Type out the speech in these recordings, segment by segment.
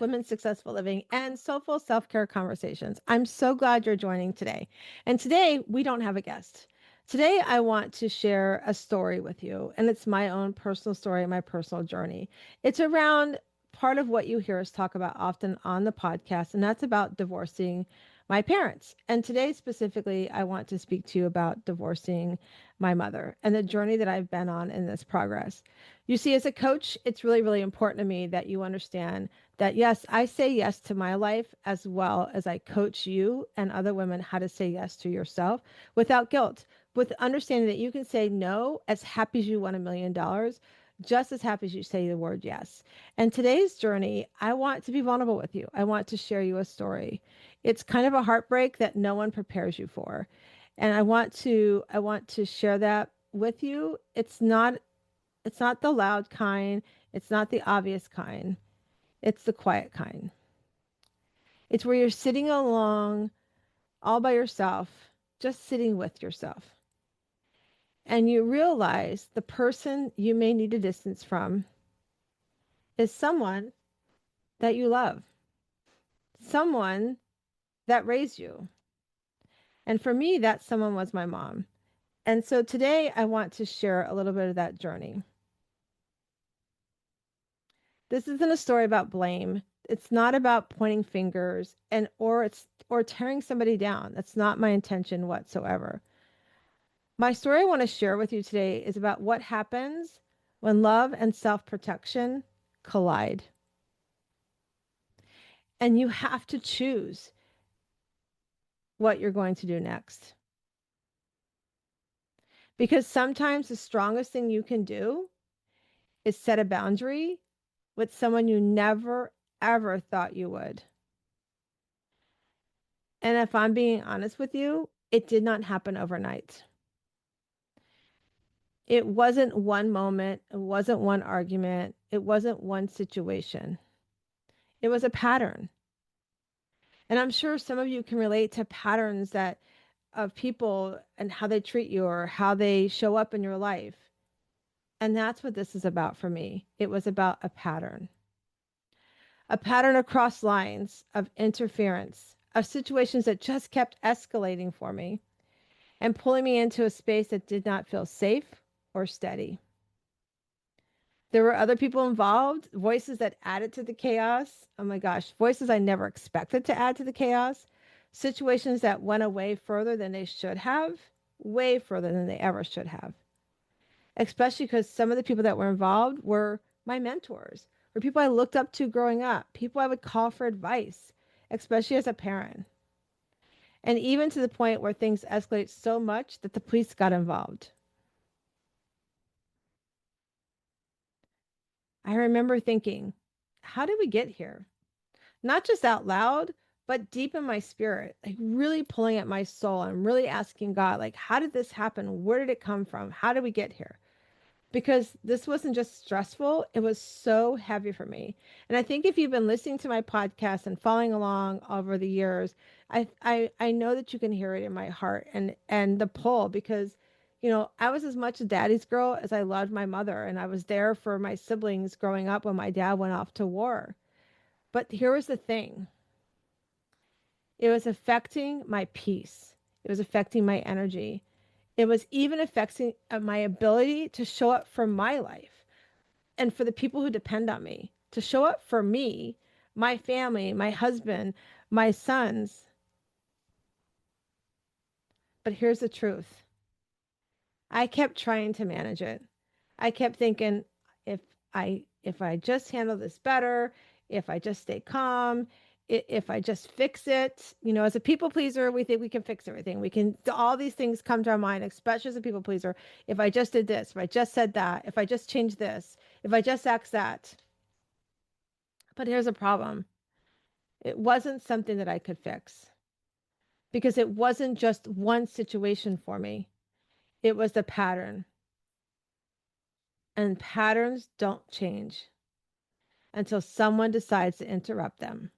Women's Successful Living, and Soulful Self-Care Conversations. I'm so glad you're joining today. And today we don't have a guest. Today I want to share a story with you, and it's my own personal story, my personal journey. It's around part of what you hear us talk about often on the podcast, and that's about divorcing my parents. And today specifically, I want to speak to you about divorcing my mother and the journey that I've been on in this progress. You see, as a coach, it's really, really important to me that you understand that, yes, I say yes to my life as well as I coach you and other women how to say yes to yourself without guilt, with understanding that you can say no as happy as you won $1 million, just as happy as you say the word yes. And today's journey, I want to be vulnerable with you. I want to share you a story. It's kind of a heartbreak that no one prepares you for. And I want to share that with you. It's not the loud kind. It's not the obvious kind. It's the quiet kind. It's where you're sitting along all by yourself, just sitting with yourself. And you realize the person you may need a distance from is someone that you love, someone that raised you. And for me, that someone was my mom. And so today I want to share a little bit of that journey. This isn't a story about blame. It's not about pointing fingers or tearing somebody down. That's not my intention whatsoever. My story I want to share with you today is about what happens when love and self-protection collide. And you have to choose what you're going to do next. Because sometimes the strongest thing you can do is set a boundary with someone you never, ever thought you would. And if I'm being honest with you, it did not happen overnight. It wasn't one moment, it wasn't one argument, it wasn't one situation. It was a pattern. And I'm sure some of you can relate to patterns that of people and how they treat you or how they show up in your life. And that's what this is about for me. It was about a pattern across lines of interference, of situations that just kept escalating for me and pulling me into a space that did not feel safe or steady. There were other people involved, voices that added to the chaos. Oh my gosh, voices I never expected to add to the chaos. Situations that went away further than they should have, way further than they ever should have. Especially because some of the people that were involved were my mentors, were people I looked up to growing up, people I would call for advice, especially as a parent. And even to the point where things escalated so much that the police got involved. I remember thinking, how did we get here? Not just out loud, but deep in my spirit, like really pulling at my soul and really asking God, like, how did this happen? Where did it come from? How did we get here? Because this wasn't just stressful, it was so heavy for me. And I think if you've been listening to my podcast and following along over the years, I know that you can hear it in my heart and the pull because I was as much a daddy's girl as I loved my mother, and I was there for my siblings growing up when my dad went off to war. But here was the thing. It was affecting my peace. It was affecting my energy. It was even affecting my ability to show up for my life and for the people who depend on me, to show up for me, my family, my husband, my sons. But here's the truth. I kept trying to manage it. I kept thinking if if I just handle this better, if I just stay calm, if I just fix it, as a people pleaser, we think we can fix everything. We can, all these things come to our mind, especially as a people pleaser. If I just did this, if I just said that, if I just changed this, if I just asked that. But here's a problem. It wasn't something that I could fix because it wasn't just one situation for me. It was the pattern. And patterns don't change until someone decides to interrupt them.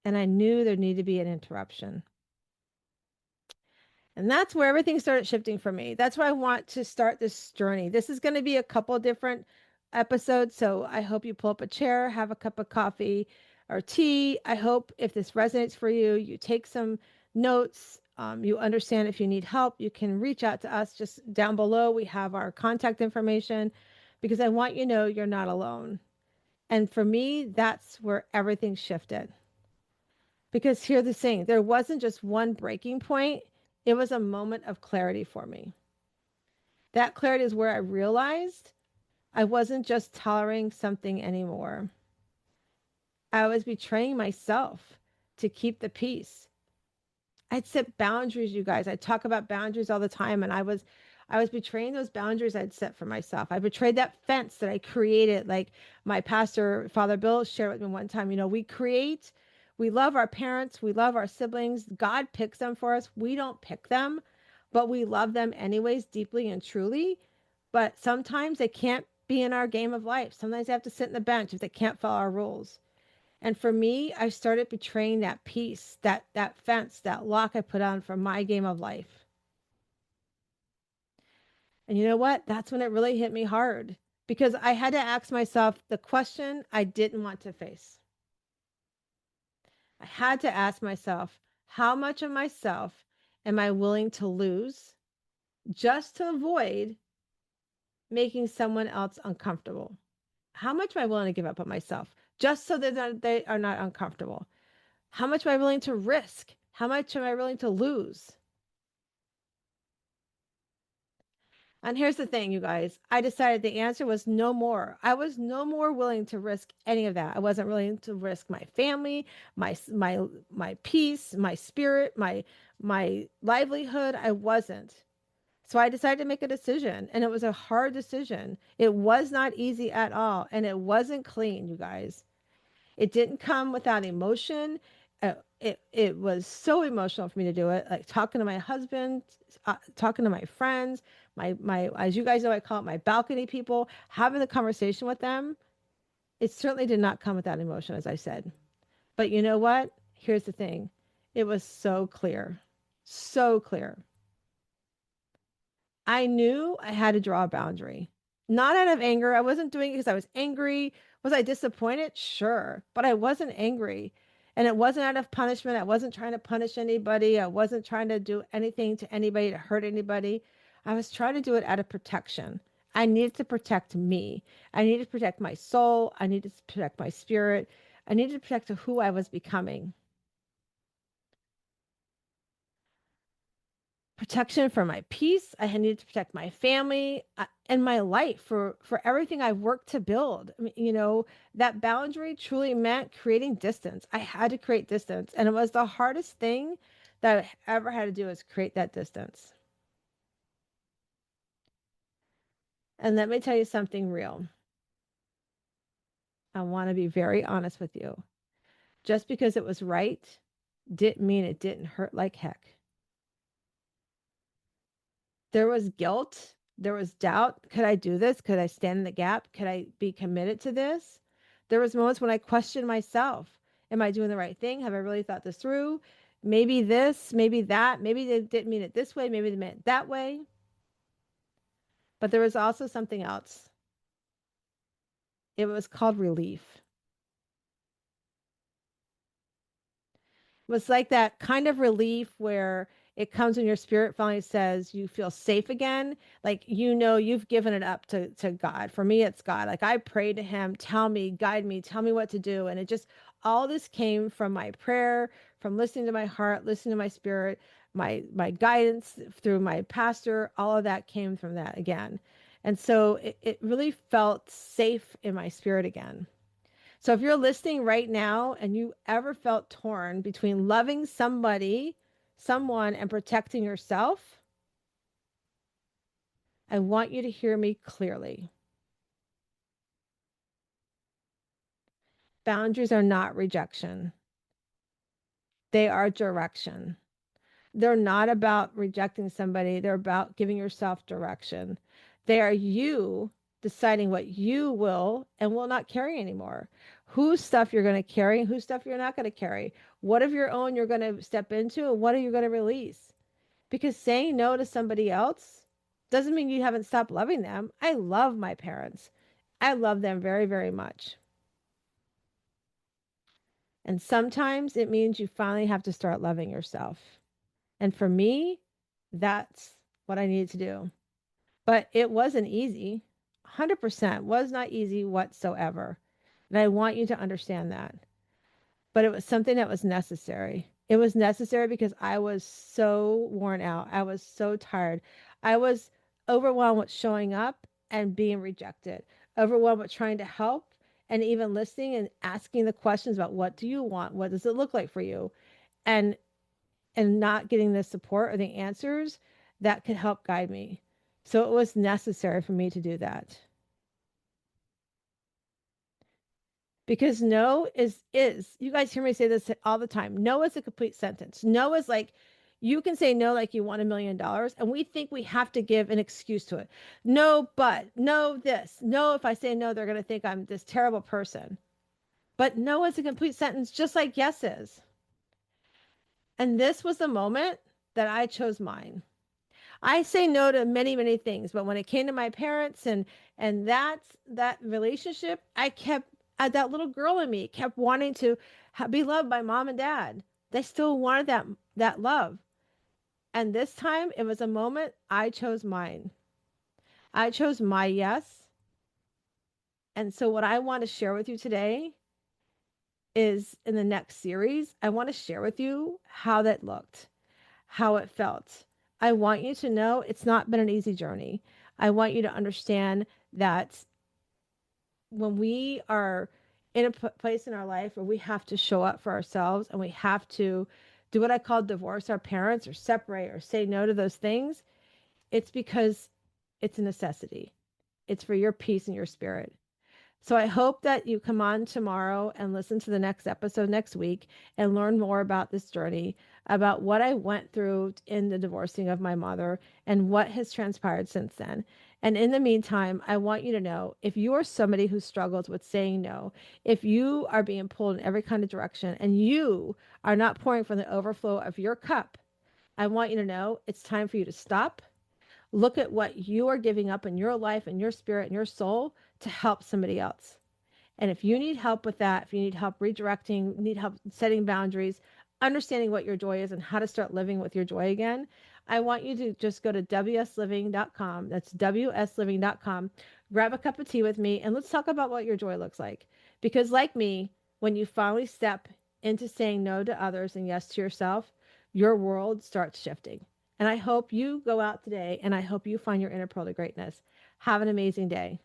And I knew there needed to be an interruption. And that's where everything started shifting for me. That's why I want to start this journey. This is going to be a couple different episode. So I hope you pull up a chair, have a cup of coffee or tea. I hope if this resonates for you, you take some notes. You understand if you need help, you can reach out to us just down below. We have our contact information because I want you to know you're not alone. And for me, that's where everything shifted. Because here's the thing, there wasn't just one breaking point, it was a moment of clarity for me. That clarity is where I realized I wasn't just tolerating something anymore. I was betraying myself to keep the peace. I'd set boundaries, you guys. I talk about boundaries all the time, and I was betraying those boundaries I'd set for myself. I betrayed that fence that I created. Like my pastor, Father Bill, shared with me one time. We love our parents, we love our siblings. God picks them for us. We don't pick them, but we love them anyways, deeply and truly. But sometimes they can't be in our game of life. Sometimes they have to sit in the bench if they can't follow our rules. And for me, I started betraying that peace, that fence, that lock I put on for my game of life. And you know what? That's when it really hit me hard because I had to ask myself the question I didn't want to face. I had to ask myself, how much of myself am I willing to lose just to avoid making someone else uncomfortable? How much am I willing to give up on myself just so that they are not uncomfortable? How much am I willing to risk? How much am I willing to lose? And here's the thing, you guys. I decided the answer was no more. I was no more willing to risk any of that. I wasn't willing to risk my family, my peace, my spirit, my livelihood. I wasn't. So I decided to make a decision, and it was a hard decision. It was not easy at all, and it wasn't clean, you guys. It didn't come without emotion. It was so emotional for me to do it. Like talking to my husband, talking to my friends, my as you guys know, I call it my balcony people. Having the conversation with them. It certainly did not come without emotion, as I said. But you know what? Here's the thing. It was so clear, so clear. I knew I had to draw a boundary. Not out of anger. I wasn't doing it because I was angry. Was I disappointed? Sure. But I wasn't angry. And it wasn't out of punishment. I wasn't trying to punish anybody. I wasn't trying to do anything to anybody to hurt anybody. I was trying to do it out of protection. I needed to protect me. I needed to protect my soul. I needed to protect my spirit. I needed to protect who I was becoming. Protection for my peace. I needed to protect my family and my life for everything I worked to build. I mean, that boundary truly meant creating distance. I had to create distance, and it was the hardest thing that I ever had to do is create that distance. And let me tell you something real. I want to be very honest with you. Just because it was right didn't mean it didn't hurt like heck. There was guilt. There was doubt. Could I do this? Could I stand in the gap? Could I be committed to this? There was moments when I questioned myself. Am I doing the right thing? Have I really thought this through? Maybe this, maybe that. Maybe they didn't mean it this way. Maybe they meant it that way. But there was also something else. It was called relief. Was like that kind of relief where it comes when your spirit finally says you feel safe again. Like, you've given it up to God. For me, it's God. Like I pray to him, tell me, guide me, tell me what to do. And it just, all this came from my prayer, from listening to my heart, listening to my spirit, my guidance through my pastor, all of that came from that again. And so it really felt safe in my spirit again. So if you're listening right now and you ever felt torn between loving someone, and protecting yourself, I want you to hear me clearly. Boundaries are not rejection, they are direction. They're not about rejecting somebody, they're about giving yourself direction. They are you deciding what you will and will not carry anymore. Whose stuff you're going to carry and whose stuff you're not going to carry. What of your own you're going to step into and what are you going to release? Because saying no to somebody else doesn't mean you haven't stopped loving them. I love my parents. I love them very, very much. And sometimes it means you finally have to start loving yourself. And for me, that's what I needed to do. But it wasn't easy. 100% was not easy whatsoever. And I want you to understand that. But it was something that was necessary. It was necessary because I was so worn out. I was so tired. I was overwhelmed with showing up and being rejected, overwhelmed with trying to help and even listening and asking the questions about what do you want? What does it look like for you? And not getting the support or the answers that could help guide me. So it was necessary for me to do that. Because no is you guys hear me say this all the time. No is a complete sentence. No is like you can say no like you want $1 million, and we think we have to give an excuse to it. No, but no, this. No, if I say no, they're going to think I'm this terrible person. But no is a complete sentence, just like yes is. And this was the moment that I chose mine. I say no to many, many things, but when it came to my parents and that relationship, I kept that little girl in me kept wanting to be loved by mom and dad. They still wanted that love. And this time it was a moment I chose mine. I chose my yes. And so what I want to share with you today is in the next series, I want to share with you how that looked, how it felt. I want you to know it's not been an easy journey. I want you to understand that when we are in a place in our life where we have to show up for ourselves and we have to do what I call divorce our parents or separate or say no to those things, it's because it's a necessity. It's for your peace and your spirit. So I hope that you come on tomorrow and listen to the next episode next week and learn more about this journey, about what I went through in the divorcing of my mother and what has transpired since then. And in the meantime, I want you to know if you are somebody who struggles with saying no, if you are being pulled in every kind of direction and you are not pouring from the overflow of your cup, I want you to know it's time for you to stop. Look at what you are giving up in your life and your spirit and your soul to help somebody else. And if you need help with that, if you need help redirecting, need help setting boundaries, understanding what your joy is and how to start living with your joy again, I want you to just go to wsliving.com. That's wsliving.com. Grab a cup of tea with me and let's talk about what your joy looks like. Because, like me, when you finally step into saying no to others and yes to yourself, your world starts shifting. And I hope you go out today and I hope you find your inner pearl to greatness. Have an amazing day.